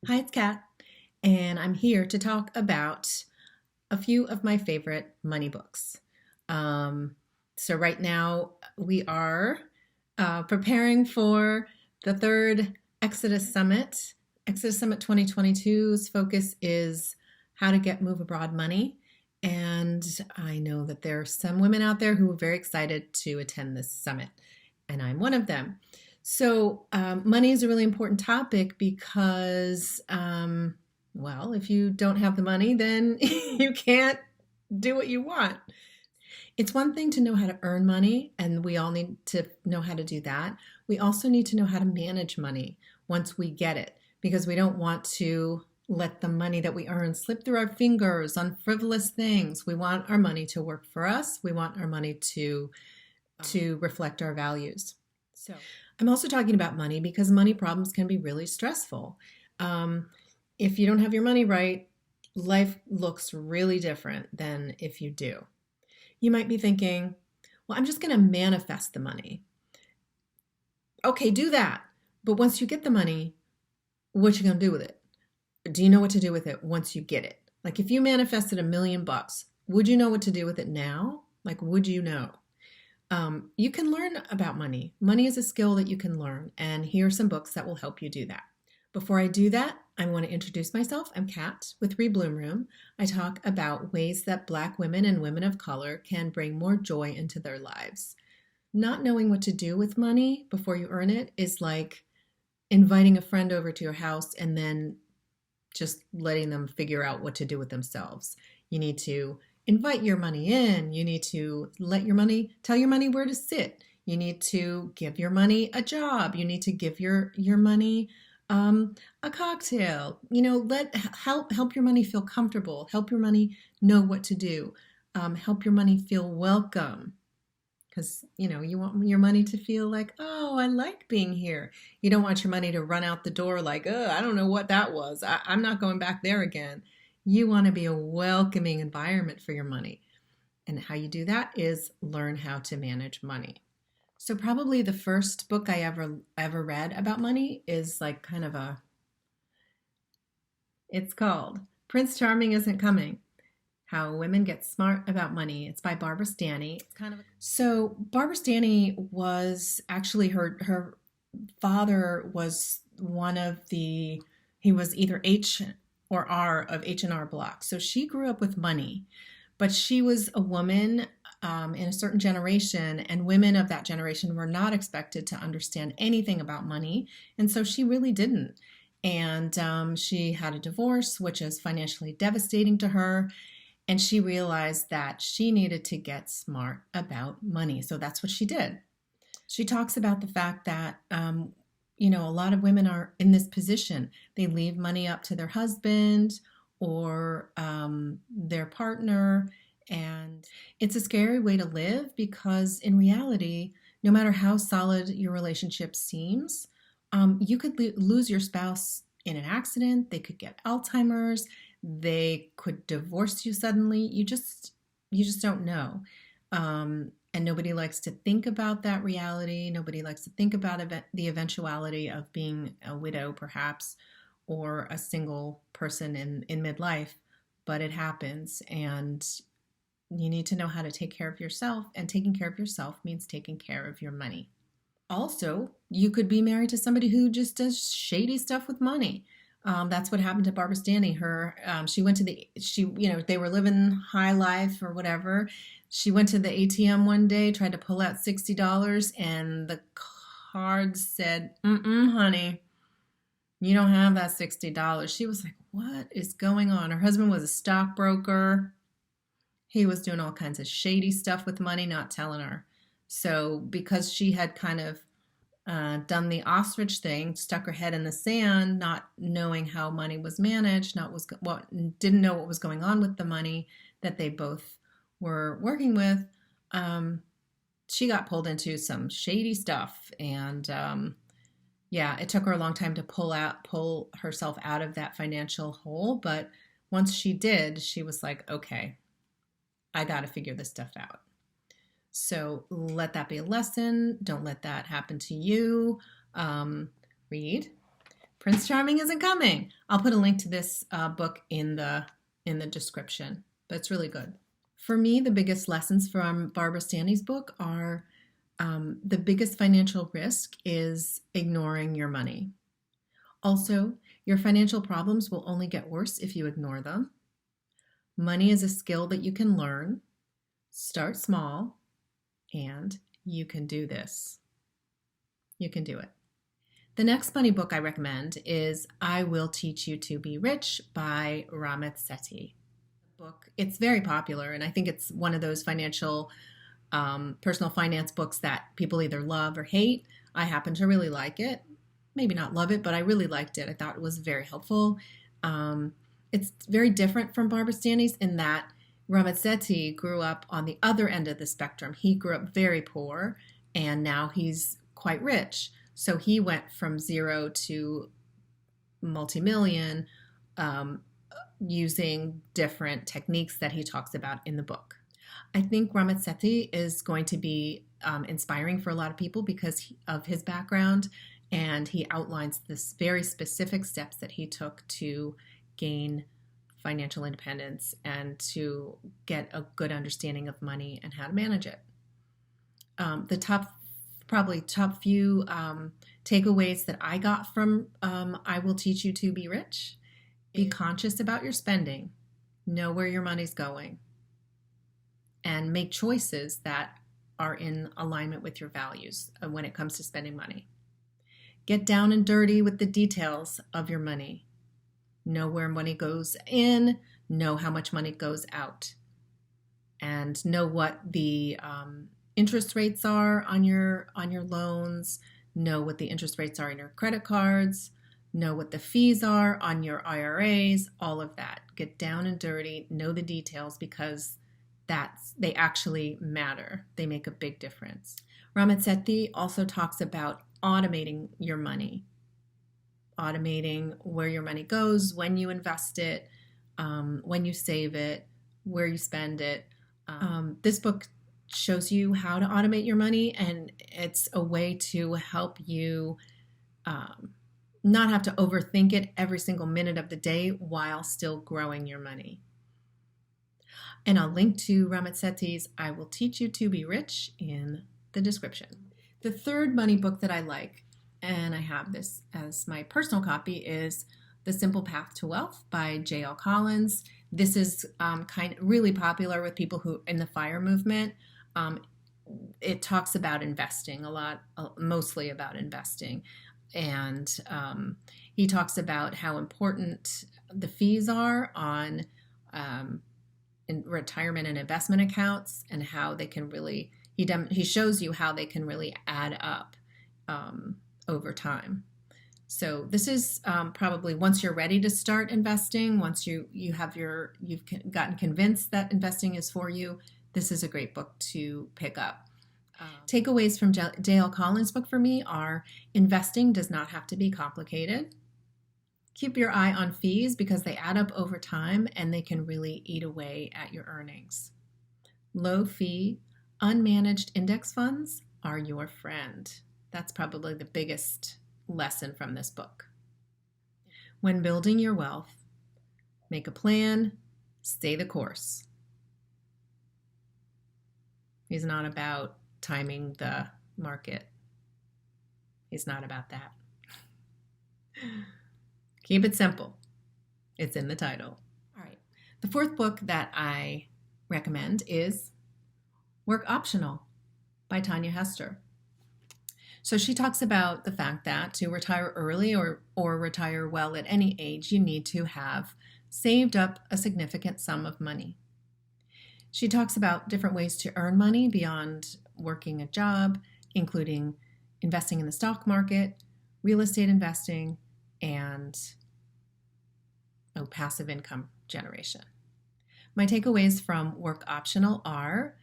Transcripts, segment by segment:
Hi, it's Kat, and I'm here to talk about a few of my favorite money books. Um, so, right now, we are preparing for the third Exodus Summit. Exodus Summit 2022's focus is how to get move abroad money. And I know that there are some women out there who are very excited to attend this summit, and I'm one of them. So, money is a really important topic because, well, if you don't have the money, then you can't do what you want. It's one thing to know how to earn money, and we all need to know how to do that. We also need to know how to manage money once we get it, because we don't want to let the money that we earn slip through our fingers on frivolous things. We want our money to work for us. We want our money to reflect our values. So, I'm also talking about money because money problems can be really stressful. Um, if you don't have your money right, life looks really different than if you do. You might be thinking, well, I'm just going to manifest the money. Okay, do that. But once you get the money, what you going to do with it? Do you know what to do with it once you get it? Like if you manifested $1,000,000, would you know what to do with it now? Like, would you know? You can learn about money. Money is a skill that you can learn, and here are some books that will help you do that. Before I do that, I want to introduce myself. I'm Kat with Rebloom Room. I talk about ways that Black women and women of color can bring more joy into their lives. Not knowing what to do with money before you earn it is like inviting a friend over to your house and then just letting them figure out what to do with themselves. You need to invite your money in. You need to tell your money where to sit. You need to give your money a job. You need to give your money a cocktail. Help your money feel comfortable. Help your money know what to do. Help your money feel welcome. Because you want your money to feel like, oh, I like being here. You don't want your money to run out the door like, oh, I don't know what that was. I'm not going back there again. You want to be a welcoming environment for your money. And how you do that is learn how to manage money. So probably the first book I ever read about money is like kind of it's called Prince Charming Isn't Coming. How Women Get Smart About Money. It's by Barbara Stanny. So Barbara Stanny was actually her father was one of he was either H or R of H&R Block. So she grew up with money, but she was a woman in a certain generation, and women of that generation were not expected to understand anything about money, and so she really didn't. And she had a divorce, which is financially devastating to her. And she realized that she needed to get smart about money. So that's what she did. She talks about the fact that, a lot of women are in this position. They leave money up to their husband or their partner. And it's a scary way to live because in reality, no matter how solid your relationship seems, you could lose your spouse in an accident. They could get Alzheimer's. They could divorce you suddenly. You just don't know. And nobody likes to think about that reality. Nobody likes to think about the eventuality of being a widow, perhaps, or a single person in midlife. But it happens, and you need to know how to take care of yourself. And taking care of yourself means taking care of your money. Also, you could be married to somebody who just does shady stuff with money. That's what happened to Barbara Stanny. She went to they were living high life or whatever. She went to the ATM one day, tried to pull out $60, and the card said, honey, you don't have that $60. She was like, what is going on? Her husband was a stockbroker. He was doing all kinds of shady stuff with money, not telling her. So because she had kind of done the ostrich thing, stuck her head in the sand, not knowing how money was managed, didn't know what was going on with the money that they both were working with. She got pulled into some shady stuff, and it took her a long time to pull herself out of that financial hole. But once she did, she was like, okay, I got to figure this stuff out. So let that be a lesson. Don't let that happen to you. Read Prince Charming isn't coming. I'll put a link to this book in the description, but it's really good. For me, the biggest lessons from Barbara Stanny's book are the biggest financial risk is ignoring your money. Also, your financial problems will only get worse if you ignore them. Money is a skill that you can learn. Start small, and you can do this. You can do it. The next money book I recommend is I Will Teach You to Be Rich by Ramit Sethi. It's very popular, and I think it's one of those financial personal finance books that people either love or hate. I happen to really like it. Maybe not love it, but I really liked it. I thought it was very helpful. It's very different from Barbara Stanny's in that Ramit Sethi grew up on the other end of the spectrum. He grew up very poor, and now he's quite rich. So he went from zero to multi-million using different techniques that he talks about in the book. I think Ramit Sethi is going to be inspiring for a lot of people because of his background, and he outlines this very specific steps that he took to gain financial independence and to get a good understanding of money and how to manage it. The top few takeaways that I got from I Will Teach You to Be Rich: be conscious about your spending, know where your money's going, and make choices that are in alignment with your values when it comes to spending money. Get down and dirty with the details of your money. Know where money goes in, know how much money goes out, and know what the interest rates are on your loans, know what the interest rates are on your credit cards, know what the fees are on your IRAs, all of that. Get down and dirty, know the details, because they actually matter. They make a big difference. Ramit Sethi also talks about automating your money, automating where your money goes, when you invest it, when you save it, where you spend it. This book shows you how to automate your money, and it's a way to help you not have to overthink it every single minute of the day while still growing your money. And I'll link to Ramit Sethi's I Will Teach You to Be Rich in the description. The third money book that I like, and I have this as my personal copy, is The Simple Path to Wealth by J.L. Collins. This is really popular with people who in the FIRE movement. It talks about investing a lot, mostly about investing. And he talks about how important the fees are on in retirement and investment accounts, and how they can really, he shows you how they can really add up over time. So this is probably, once you're ready to start investing, once you've gotten convinced that investing is for you, this is a great book to pick up. Takeaways from J.L. Collins' book for me are: investing does not have to be complicated. Keep your eye on fees because they add up over time and they can really eat away at your earnings. Low fee, unmanaged index funds are your friend. That's probably the biggest lesson from this book. When building your wealth, make a plan, stay the course. He's not about timing the market. He's not about that. Keep it simple. It's in the title. All right. The fourth book that I recommend is Work Optional by Tanya Hester. So she talks about the fact that to retire early or retire well at any age, you need to have saved up a significant sum of money. She talks about different ways to earn money beyond working a job, including investing in the stock market, real estate investing, and passive income generation. My takeaways from Work Optional are: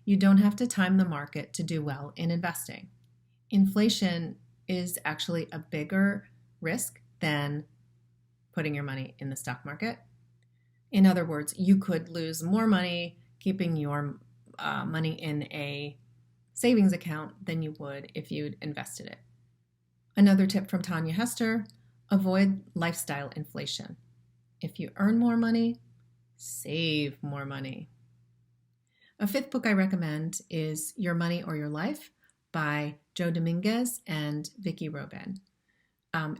you don't have to time the market to do well in investing. Inflation is actually a bigger risk than putting your money in the stock market. In other words, you could lose more money keeping your money in a savings account than you would if you'd invested it. Another tip from Tanya Hester: Avoid lifestyle inflation. If you earn more money, save more money. A fifth book I recommend is Your Money or Your Life by Joe Dominguez and Vicky Robin.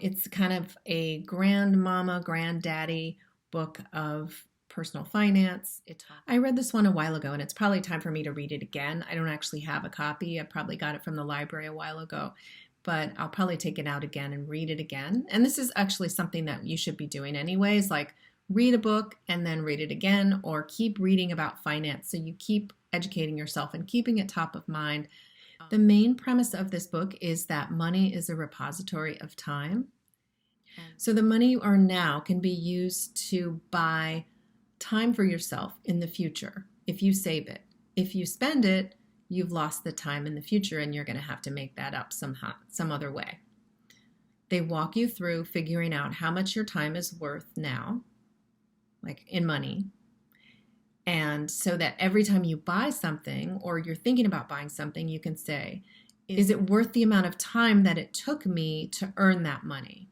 It's kind of a grandmama, granddaddy book of personal finance. I read this one a while ago, and it's probably time for me to read it again. I don't actually have a copy. I probably got it from the library a while ago, but I'll probably take it out again and read it again. And this is actually something that you should be doing anyways, like read a book and then read it again, or keep reading about finance so you keep educating yourself and keeping it top of mind. The main premise of this book is that money is a repository of time. So the money you earn now can be used to buy time for yourself in the future if you save it. If you spend it, you've lost the time in the future and you're going to have to make that up somehow, some other way. They walk you through figuring out how much your time is worth now, like in money. And so that every time you buy something or you're thinking about buying something, you can say, is it worth the amount of time that it took me to earn that money?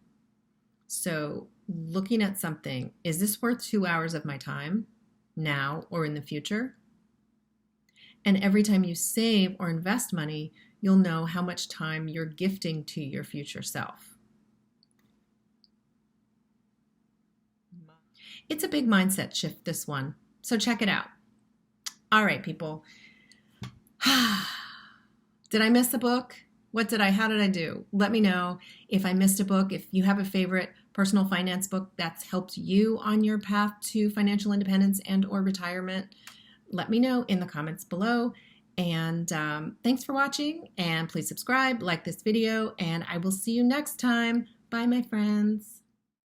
So looking at something, is this worth 2 hours of my time now or in the future? And every time you save or invest money, you'll know how much time you're gifting to your future self. It's a big mindset shift, this one. So check it out. All right, people. Did I miss a book? How did I do? Let me know if I missed a book. If you have a favorite personal finance book that's helped you on your path to financial independence and or retirement, let me know in the comments below. And thanks for watching, and please subscribe, like this video, and I will see you next time. Bye, my friends.